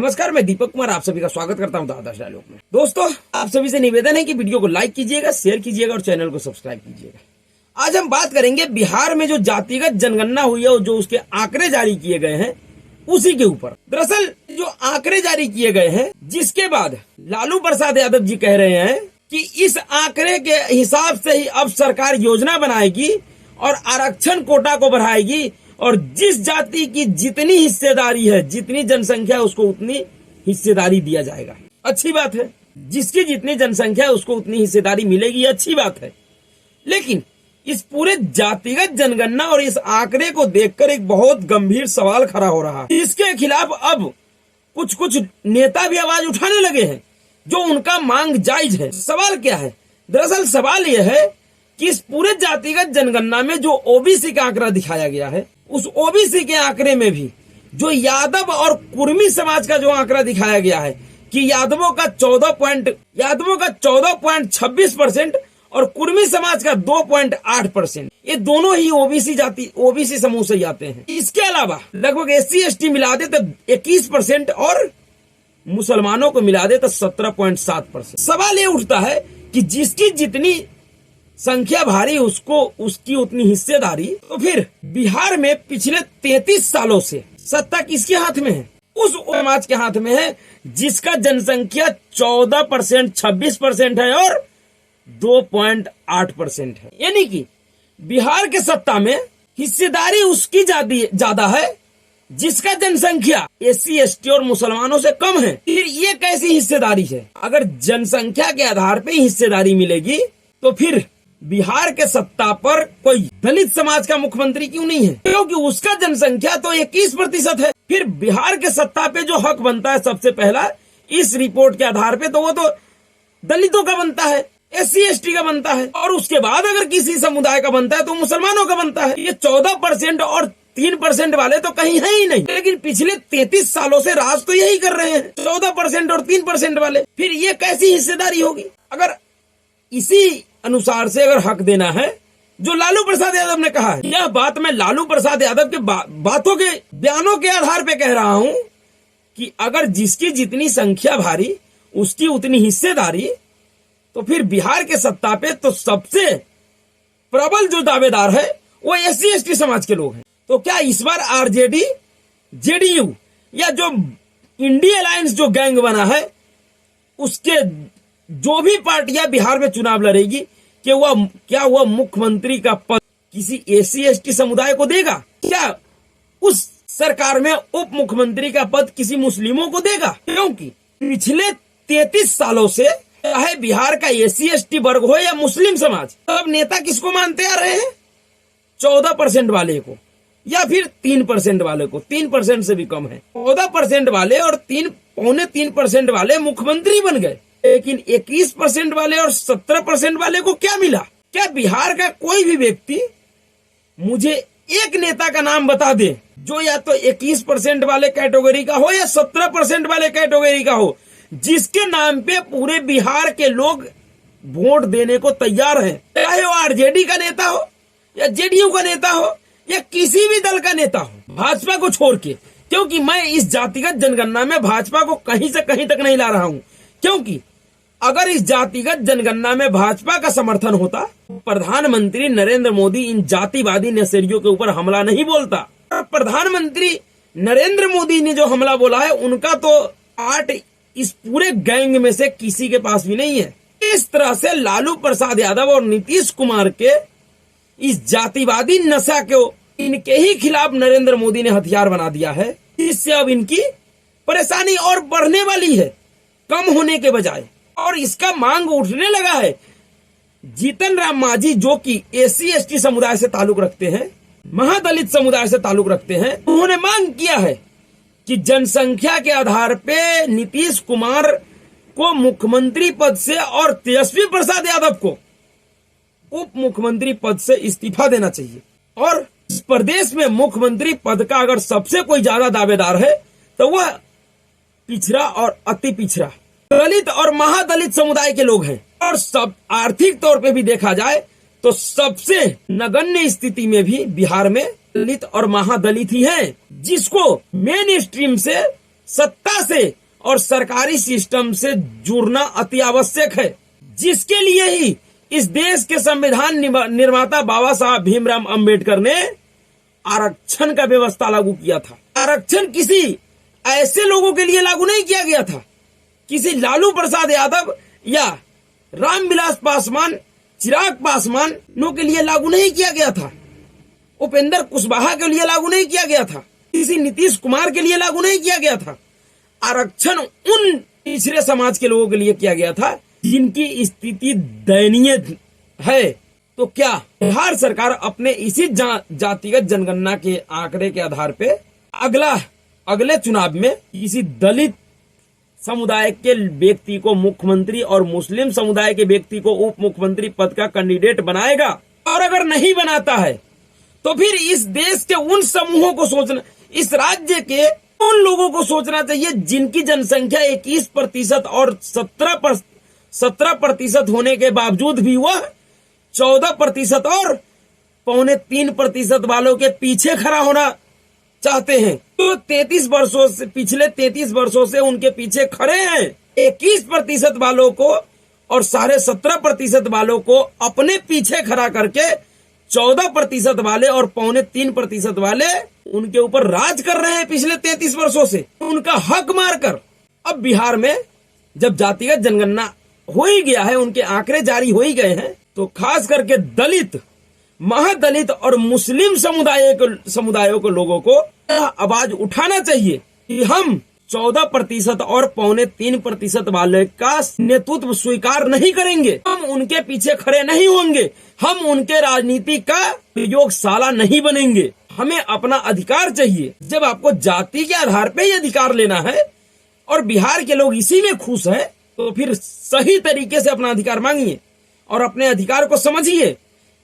नमस्कार, मैं दीपक कुमार आप सभी का स्वागत करता हूं आदर्श डायलॉग में। दोस्तों, आप सभी से निवेदन है कि वीडियो को लाइक कीजिएगा, शेयर कीजिएगा और चैनल को सब्सक्राइब कीजिएगा। आज हम बात करेंगे बिहार में जो जातिगत जनगणना हुई है और जो उसके आंकड़े जारी किए गए हैं उसी के ऊपर। दरअसल जो आंकड़े जारी किए गए हैं, जिसके बाद लालू प्रसाद यादव जी कह रहे हैं कि इस आंकड़े के हिसाब से ही अब सरकार योजना बनाएगी और आरक्षण कोटा को बढ़ाएगी और जिस जाति की जितनी हिस्सेदारी है, जितनी जनसंख्या है, उसको उतनी हिस्सेदारी दिया जाएगा। अच्छी बात है, जिसकी जितनी जनसंख्या है उसको उतनी हिस्सेदारी मिलेगी, अच्छी बात है। लेकिन इस पूरे जातिगत जनगणना और इस आंकड़े को देखकर एक बहुत गंभीर सवाल खड़ा हो रहा है। इसके खिलाफ अब कुछ नेता भी आवाज उठाने लगे हैं, जो उनका मांग जायज है। सवाल क्या है? दरअसल सवाल यह है कि इस पूरे जातिगत जनगणना में जो ओबीसी का आंकड़ा दिखाया गया है, उस ओबीसी के आंकड़े में भी जो यादव और कुर्मी समाज का जो आंकड़ा दिखाया गया है कि यादवों का 14.26% और कुर्मी समाज का 2.8%, ये दोनों ही ओबीसी समूह से आते हैं। इसके अलावा लगभग SC/ST मिला दे तो 21% और मुसलमानों को मिला दे तो 17.7%। सवाल ये उठता है कि जिसकी जितनी संख्या भारी उसकी उतनी हिस्सेदारी। तो फिर बिहार में पिछले 33 सालों से सत्ता किसके हाथ में है? उस समाज के हाथ में है जिसका जनसंख्या 14%, 26% है और 2.8% है। यानी कि बिहार के सत्ता में हिस्सेदारी उसकी ज्यादा है जिसका जनसंख्या SC/ST और मुसलमानों से कम है। फिर ये कैसी हिस्सेदारी है? अगर जनसंख्या के आधार पर हिस्सेदारी मिलेगी तो फिर बिहार के सत्ता पर कोई दलित समाज का मुख्यमंत्री क्यों नहीं है? क्योंकि उसका जनसंख्या तो 21% है। फिर बिहार के सत्ता पे जो हक बनता है सबसे पहला इस रिपोर्ट के आधार पे, तो वो तो दलितों का बनता है, SC/ST का बनता है, और उसके बाद अगर किसी समुदाय का बनता है तो मुसलमानों का बनता है। ये 14% और 3% वाले तो कहीं है ही नहीं। लेकिन पिछले 33 सालों से राज तो यही कर रहे हैं, 14% और 3% वाले। फिर ये कैसी हिस्सेदारी होगी? अगर इसी अनुसार से अगर हक देना है जो लालू प्रसाद यादव ने कहा है, यह बात मैं लालू प्रसाद यादव के बातों के बयानों के आधार पे कह रहा हूं कि अगर जिसकी जितनी संख्या भारी उसकी उतनी हिस्सेदारी, तो फिर बिहार के सत्ता पे तो सबसे प्रबल जो दावेदार है वो SC/ST समाज के लोग हैं। तो क्या इस बार RJD, JDU या जो इंडिया अलायंस जो गैंग बना है उसके जो भी पार्टियां बिहार में चुनाव लड़ेगी क्या वह मुख्यमंत्री का पद किसी SC/ST समुदाय को देगा? क्या उस सरकार में उप मुख्यमंत्री का पद किसी मुस्लिमों को देगा? क्योंकि पिछले 33 सालों से चाहे बिहार का SC/ST वर्ग हो या मुस्लिम समाज, अब नेता किसको मानते आ रहे हैं? 14% वाले को या फिर 3% वाले को। 3% से भी कम है। 14% वाले और 3.25% वाले मुख्यमंत्री बन गए। लेकिन 21% वाले और 17% वाले को क्या मिला? क्या बिहार का कोई भी व्यक्ति मुझे एक नेता का नाम बता दे जो या तो 21% वाले कैटेगरी का हो या 17% वाले कैटेगरी का हो, जिसके नाम पे पूरे बिहार के लोग वोट देने को तैयार हैं, चाहे वो RJD का नेता हो या JDU का नेता हो या किसी भी दल का नेता हो, भाजपा को छोड़ के। क्योंकि मैं इस जातिगत जनगणना में भाजपा को कहीं से कहीं तक नहीं ला रहा हूं, क्योंकि अगर इस जातिगत जनगणना में भाजपा का समर्थन होता, प्रधानमंत्री नरेंद्र मोदी इन जातिवादी नजरियों के ऊपर हमला नहीं बोलता। प्रधानमंत्री नरेंद्र मोदी ने जो हमला बोला है उनका तो आर्ट इस पूरे गैंग में से किसी के पास भी नहीं है। इस तरह से लालू प्रसाद यादव और नीतीश कुमार के इस जातिवादी नशा को इनके ही खिलाफ नरेंद्र मोदी ने हथियार बना दिया है। इससे अब इनकी परेशानी और बढ़ने वाली है, कम होने के बजाय। और इसका मांग उठने लगा है। जीतन राम मांझी जो कि SC/ST समुदाय से ताल्लुक रखते हैं, महादलित समुदाय से ताल्लुक रखते हैं, उन्होंने मांग किया है कि जनसंख्या के आधार पे नीतीश कुमार को मुख्यमंत्री पद से और तेजस्वी प्रसाद यादव को उप मुख्यमंत्री पद से इस्तीफा देना चाहिए। और इस प्रदेश में मुख्यमंत्री पद का अगर सबसे कोई ज्यादा दावेदार है तो वह पिछड़ा और अति पिछड़ा दलित और महादलित समुदाय के लोग हैं। और सब आर्थिक तौर पे भी देखा जाए तो सबसे नगण्य स्थिति में भी बिहार में दलित और महादलित ही हैं, जिसको मेन स्ट्रीम से सत्ता से और सरकारी सिस्टम से जुड़ना अति आवश्यक है, जिसके लिए ही इस देश के संविधान निर्माता बाबा साहब भीमराव अंबेडकर ने आरक्षण का व्यवस्था लागू किया था। आरक्षण किसी ऐसे लोगों के लिए लागू नहीं किया गया था, किसी लालू प्रसाद यादव या रामविलास पासवान, चिराग पासवान नो के लिए लागू नहीं किया गया था, उपेंद्र कुशवाहा के लिए लागू नहीं किया गया था, किसी नीतीश कुमार के लिए लागू नहीं किया गया था। आरक्षण उन पिछड़े समाज के लोगों के लिए किया गया था जिनकी स्थिति दयनीय है। तो क्या बिहार सरकार अपने इसी जातिगत जनगणना के आंकड़े के आधार पे अगले चुनाव में किसी दलित समुदाय के व्यक्ति को मुख्यमंत्री और मुस्लिम समुदाय के व्यक्ति को उप मुख्यमंत्री पद का कैंडिडेट बनाएगा? और अगर नहीं बनाता है तो फिर इस देश के उन समूहों को सोचना, इस राज्य के उन लोगों को सोचना चाहिए जिनकी जनसंख्या 21% और 17% होने के बावजूद भी वह 14% और 2.25% वालों के पीछे खड़ा होना चाहते हैं। तो 33 वर्षों से, पिछले 33 वर्षों से उनके पीछे खड़े हैं। 21% वालों को और 17.5% वालों को अपने पीछे खड़ा करके 14% वाले और 2.25% वाले उनके ऊपर राज कर रहे हैं पिछले 33 वर्षों से, उनका हक मारकर। अब बिहार में जब जातिगत जनगणना हो ही गया है, उनके आंकड़े जारी हो ही गए हैं, तो खास करके दलित, महादलित और मुस्लिम समुदायों को लोगों को आवाज उठाना चाहिए कि हम 14% और 2.25% वाले का नेतृत्व स्वीकार नहीं करेंगे, हम उनके पीछे खड़े नहीं होंगे, हम उनके राजनीति का प्रयोगशाला नहीं बनेंगे। हमें अपना अधिकार चाहिए। जब आपको जाति के आधार पे ही अधिकार लेना है और बिहार के लोग इसी में खुश हैं, तो फिर सही तरीके से अपना अधिकार मांगिए और अपने अधिकार को समझिए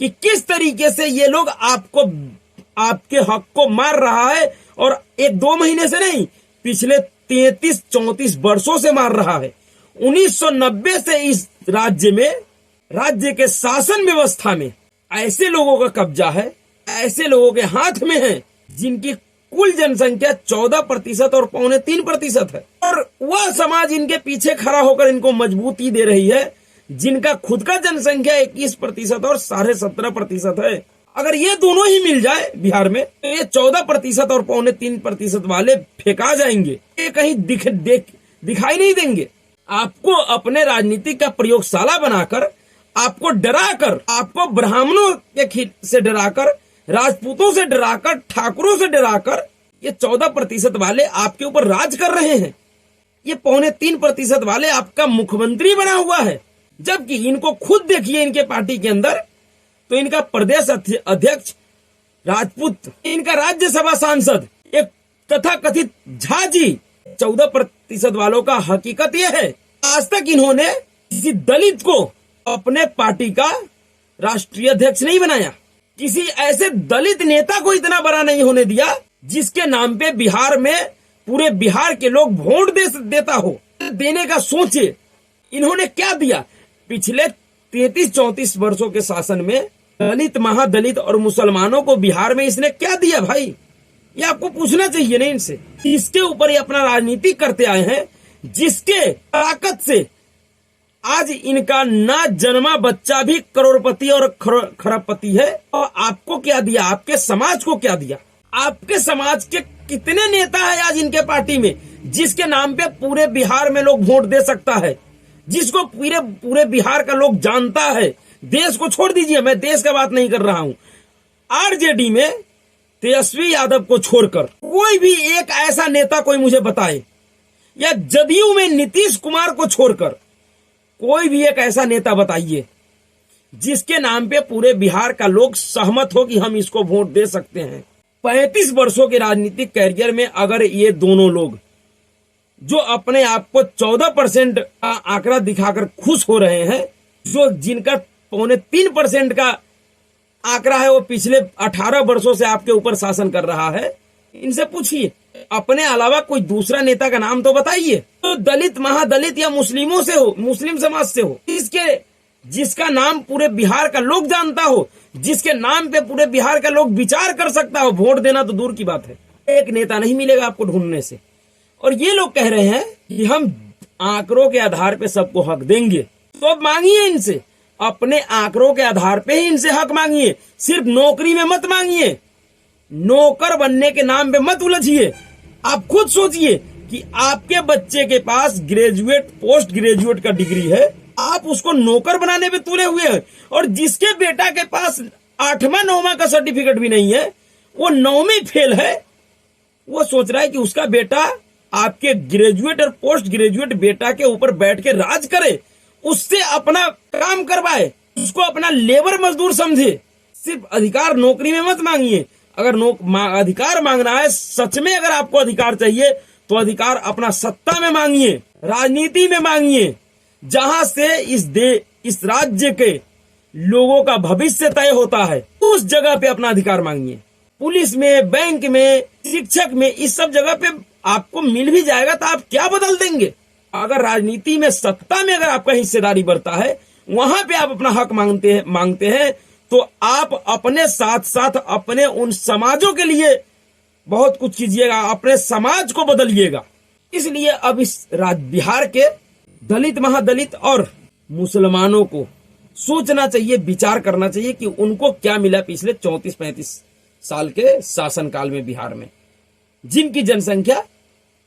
कि किस तरीके से ये लोग आपके हक को मार रहा है। और 1-2 महीने से नहीं, पिछले 33-34 वर्षों से मार रहा है। 1990 से इस राज्य के शासन व्यवस्था में ऐसे लोगों का कब्जा है, ऐसे लोगों के हाथ में है जिनकी कुल जनसंख्या 14% और 2.25% है, और वह समाज इनके पीछे खड़ा होकर इनको मजबूती दे रही है जिनका खुद का जनसंख्या 21% और 17.5% है। अगर ये दोनों ही मिल जाए बिहार में, तो ये 14% और 2.25% वाले फेंका जाएंगे, ये कहीं दिखाई नहीं देंगे। आपको अपने राजनीति का प्रयोगशाला बनाकर, आपको डराकर, आपको ब्राह्मणों के से डराकर, राजपूतों से डराकर, ठाकुरों से डराकर ये 14% वाले आपके ऊपर राज कर रहे हैं। ये 2.25% वाले आपका मुख्यमंत्री बना हुआ है, जबकि इनको खुद देखिए इनके पार्टी के अंदर, तो इनका प्रदेश अध्यक्ष राजपूत, इनका राज्यसभा सांसद एक तथाकथित झा जी। 14% वालों का हकीकत यह है, आज तक इन्होंने किसी दलित को अपने पार्टी का राष्ट्रीय अध्यक्ष नहीं बनाया, किसी ऐसे दलित नेता को इतना बड़ा नहीं होने दिया जिसके नाम पे बिहार में पूरे बिहार के लोग वोट देता हो। देने का सोचे इन्होंने क्या दिया। पिछले 33-34 वर्षों के शासन में दलित, महादलित और मुसलमानों को बिहार में इसने क्या दिया भाई, ये आपको पूछना चाहिए ना इनसे। इसके ऊपर ये अपना राजनीति करते आए हैं, जिसके ताकत से आज इनका ना जन्मा बच्चा भी करोड़पति और खरबपति है। और आपको क्या दिया, आपके समाज को क्या दिया? आपके समाज के कितने नेता है आज इनके पार्टी में जिसके नाम पे पूरे बिहार में लोग वोट दे सकता है, जिसको पूरे बिहार का लोग जानता है। देश को छोड़ दीजिए, मैं देश का बात नहीं कर रहा हूं। आरजेडी में तेजस्वी यादव को छोड़कर कोई भी एक ऐसा नेता कोई मुझे बताए, या जदयू में नीतीश कुमार को छोड़कर कोई भी एक ऐसा नेता बताइए जिसके नाम पे पूरे बिहार का लोग सहमत हो कि हम इसको वोट दे सकते हैं। 35 वर्षों के राजनीतिक कैरियर में अगर ये दोनों लोग जो अपने आप को 14% का आंकड़ा दिखाकर खुश हो रहे हैं, जो जिनका 2.25% का आंकड़ा है, वो पिछले 18 वर्षों से आपके ऊपर शासन कर रहा है, इनसे पूछिए अपने अलावा कोई दूसरा नेता का नाम तो बताइए। तो दलित, महादलित या मुस्लिमों से हो, मुस्लिम समाज से हो, जिसका नाम पूरे बिहार का लोग जानता हो, जिसके नाम पे पूरे बिहार का लोग विचार कर सकता हो, वोट देना तो दूर की बात है। एक नेता नहीं मिलेगा आपको ढूंढने से। और ये लोग कह रहे हैं कि हम आंकड़ों के आधार पे सबको हक देंगे। तो अब मांगिए इनसे, अपने आंकड़ों के आधार पे ही इनसे हक मांगिए, सिर्फ नौकरी में मत मांगिए, नौकर बनने के नाम पे मत उलझिए। आप खुद सोचिए कि आपके बच्चे के पास ग्रेजुएट पोस्ट ग्रेजुएट का डिग्री है, आप उसको नौकर बनाने पे तुले हुए हैं, और जिसके बेटा के पास 8वां 9वां का सर्टिफिकेट भी नहीं है, वो 9वीं फेल है, वो सोच रहा है कि उसका बेटा आपके ग्रेजुएट और पोस्ट ग्रेजुएट बेटा के ऊपर बैठ के राज करे, उससे अपना काम करवाए, उसको अपना लेबर मजदूर समझे। सिर्फ अधिकार नौकरी में मत मांगिए। अगर अधिकार मांगना है, सच में अगर आपको अधिकार चाहिए, तो अधिकार अपना सत्ता में मांगिए, राजनीति में मांगिए, जहां से इस राज्य के लोगों का भविष्य तय होता है, उस जगह पे अपना अधिकार मांगिए। पुलिस में, बैंक में, शिक्षक में, इस सब जगह पे आपको मिल भी जाएगा तो आप क्या बदल देंगे। अगर राजनीति में, सत्ता में अगर आपका हिस्सेदारी बढ़ता है, वहां पे आप अपना हक मांगते हैं, तो आप अपने साथ साथ अपने उन समाजों के लिए बहुत कुछ कीजिएगा, अपने समाज को बदलिएगा। इसलिए अब इस बिहार के दलित, महादलित और मुसलमानों को सोचना चाहिए, विचार करना चाहिए कि उनको क्या मिला पिछले 34-35 साल के शासनकाल में बिहार में, जिनकी जनसंख्या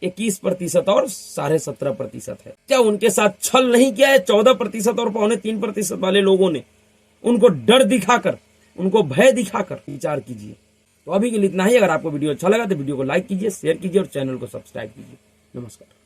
21% और 17.5% है। क्या उनके साथ छल नहीं किया है 14% और 2.25% वाले लोगों ने? उनको डर दिखाकर, उनको भय दिखाकर विचार कीजिए। तो अभी के लिए इतना ही। अगर आपको वीडियो अच्छा लगा तो वीडियो को लाइक कीजिए, शेयर कीजिए और चैनल को सब्सक्राइब कीजिए। नमस्कार।